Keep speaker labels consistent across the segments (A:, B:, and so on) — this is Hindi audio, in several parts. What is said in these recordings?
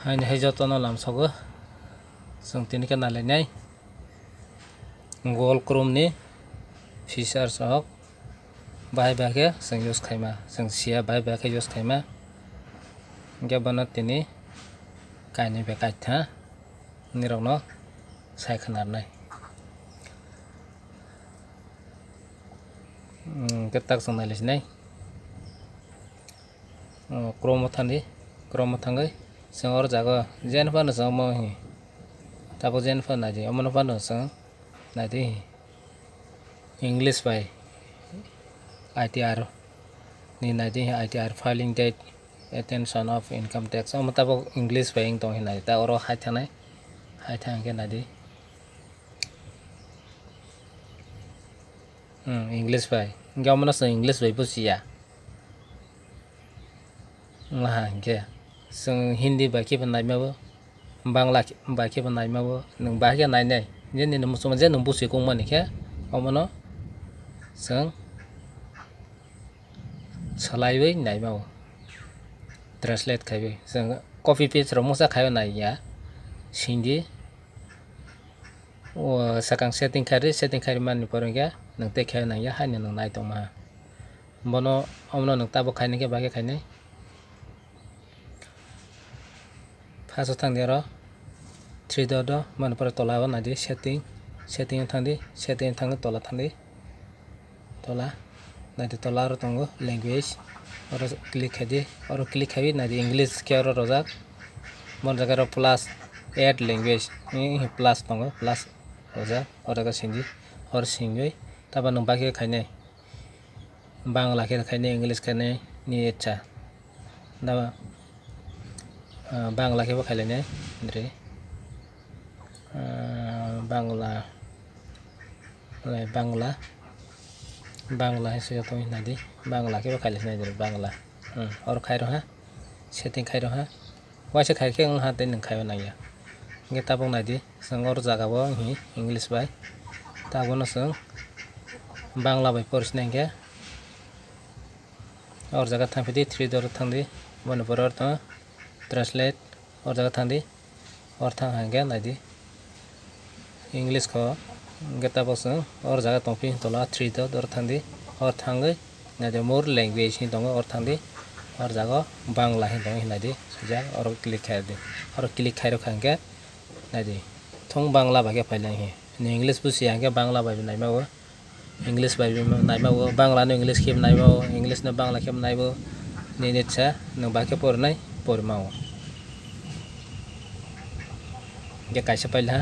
A: Hain jotono lamsago जों तिनके नालायनाय गल क्रमनि फिचार्स हक बाहाय बाहागे जों यूज खायमा जों सिया बाहाय बाहागे यूज खायमा गेबना तिनि कायनि बे कायथा निरावनो सायखनारनाय गेताक जों नायलायनाय क्रम थांगै जों और जागो जेनफानो जों महि ताबो जेनफा नायदि अमनो फानो जों नायदि इंग्लिश बाय ITR नि नायदि ITR filing date attention of income tax अम ताबो इंग्लिश बाय दं हिनाय ता और हायथांगे नायदि इंग्लिश बाय गमनो जों इंग्लिश बाय बुजिया लाहा के जों हिंदी बायके नायमाबो बांला बायके नायमाबो नों बायके नायनाय जेनि मुसलमान जे नों बुसि गमानिखे अमनो जों सलायबै नायमाबो ट्रांसलेट खायबै जों कपि पेस्ट रो मुसा खायो नायया सिंदि ओ साकां सेटिंग खारि मानि परंगे नों ते खायो नायया हानि नों नायतमा बनो अमनो नों ताबो खायने के बागे खायने फासो थांदेरो 3 दो मन पर तोलाबो नादि सेटिंग थांदि तोला थांदि तोला नादि तोला रो तंगो लैंग्वेज और क्लिक खाबि नादि इंग्लिश के और रोजाक मन जगह रो प्लस ऐड लैंग्वेज प्लस तंगो प्लस रोजा और का सिंदि और सिंगै तबा नों बागे खायने बांला के खायने इंग्लिश खायने नि इच्छा दाबा बांला के खायलेने द्रे बांला है से तो नादि बांला के खायलेने द्रे बांला और खायरो हा सेटिंग खायरो हा वासे खायके हाते नों खायो नाया गे ताबो नादि जों और जागाबो हि इंग्लिश बाय ताबोनो जों बांला बाय परसनेंगे और जगह थांफिदि 3 दर थांदि मन पर और ट्रांसलेट और जगह थांदि और थांगे नायदि इंग्लिश को गेता बसों और जगह तोफी तोला 3 दर थांदि और थांगे नायदि मोर लैंग्वेज ही दंगो और थांदि और जगह बांला ही दंगो नायदि सुजा और क्लिक खायदि और क्लिक खायरो खांगे नायदि थों बांला बागे फायलाय ही इंग्लिश बुसिया के Bangla bye नायमावो English by नायमावो Bangla no English खेब नायमावो इंग्लिश नो बांला खेब नायबो नेनेचा नो बाके परनाय परमावो ge kaisa paila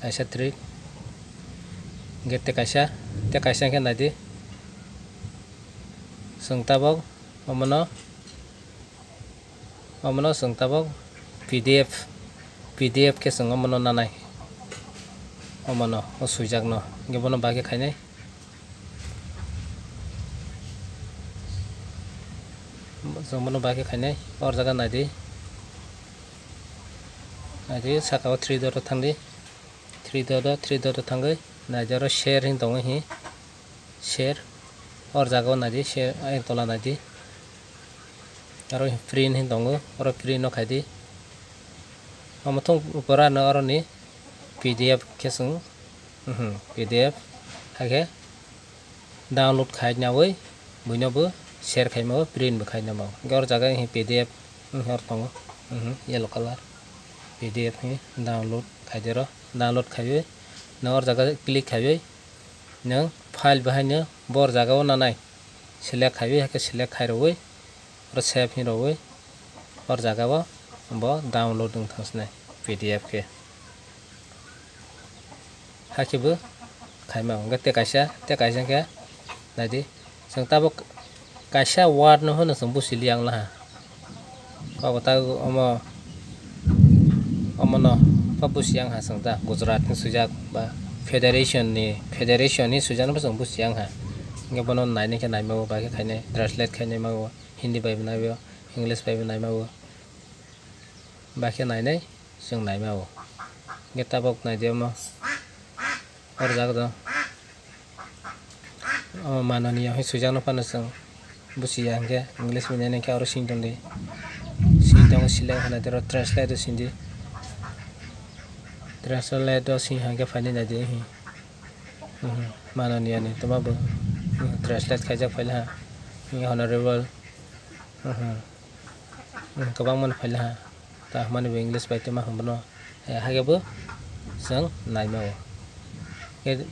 A: kaisa trick ge te kaisa ke nadi sungtabok omono sungtabok pdf ke sung omono nanai omono o suijakno ge bono bage khainai omono bage khainai or jaga nadi नायदि साकाव 3 दर थांदि 3 दर थांगै नायजरो शेयर हिं दङ हि शेयर और जागाव नायदि शेयर आइ तोला नायदि आरो प्रिन्ट हिं दङ और प्रिन्ट न खायदि हमथं उपरा न और नि पीडीएफ केसुं पीडीएफ हागे डाउनलोड खायनावै बुइनबो शेयर खायमाव प्रिन्ट बो खायनामाव गौर जागा हि पीडीएफ हर दङ येलो कलर पीडीएफ ही डाउनलोड खायदेरो डाउनलोड खायो न और जगह क्लिक खायो न फाइल बहायनो बर जगह नानाय सिलेक्ट खायो हाके सिलेक्ट खायरोवै और सेव ही रोवै और जगह बो डाउनलोड थांसनाय पीडीएफ के हाकेबो खायमा गते कायसा के नायदि जों ताबो कायसा वार्ड न होनो जों बुसिलि आंला बाबो ता अमनो पापुसियां हा संता गुजरात नि सुजाक बा फेडरेशन नि सुजान बसं बुसियां हा गे बनो नायने के नायमावो बाके खायने ट्रांसलेट खायने मावो हिंदी बाय नायबो इंग्लिश बाय नायमावो बाके नायने जों नायमावो गे ताबक नायदेमो और जागदो माननीय है सुजान पानो जों बुसियां के इंग्लिश मिने के और सिंदोंदि sing dong select hana dero translate sindi translate sing hangke file na di hi manani ani tomabu translate khaja file ha honorable kabang man file ha ta man english bai tema hamno hage bo sang naimo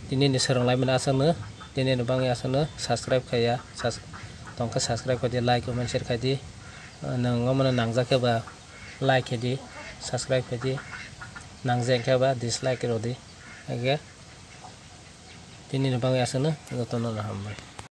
A: tini ni sarang lai mana asana tini ni bang asana subscribe kaya tongka subscribe kadi like comment share kadi nang ngomana nangjak ba like kadi subscribe kadi nangjak ba dislike rodi age tini ni bang asana gotono na hambai